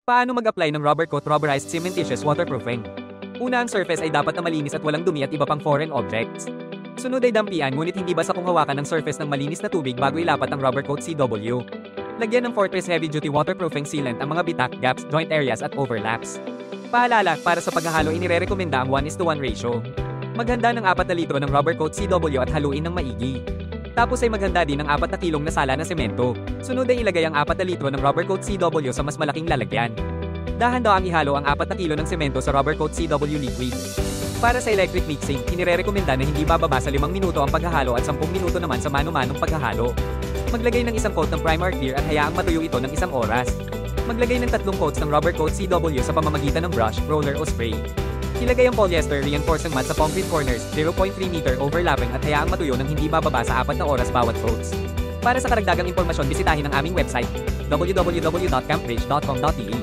Paano mag-apply ng rubber coat rubberized cementitious waterproofing? Una, ang surface ay dapat na malinis at walang dumi at iba pang foreign objects. Sunod ay dampian ngunit hindi basta kung hawakan ng surface ng malinis na tubig bago ilapat ang rubber coat CW. Lagyan ng Fortress Heavy Duty Waterproofing Sealant ang mga bitak, gaps, joint areas at overlaps. Paalala, para sa paghahalo inirerekomenda ang 1:1 ratio. Maghanda ng 4 na litro ng rubber coat CW at haluin ng maigi. Tapos ay maghanda din ng 4 na kilong na sala na semento. Sunod ay ilagay ang 4 na litro ng rubber coat CW sa mas malaking lalagyan. Dahan-daang ihalo ang 4 na kilo ng semento sa rubber coat CW liquid. Para sa electric mixing, inirerekomenda na hindi bababa sa 5 minuto ang paghahalo at 10 minuto naman sa mano-manong paghahalo. Maglagay ng isang coat ng primer clear at hayaang matuyo ito ng 1 oras. Maglagay ng 3 coats ng rubber coat CW sa pamamagitan ng brush, roller o spray. Ilagay ang polyester reinforcing mat sa concrete corners, 0.3 meter overlapping at hayaang matuyo ng hindi bababa sa 4 na oras bawat coats. Para sa karagdagang impormasyon, bisitahin ang aming website, www.campbridge.com.pe.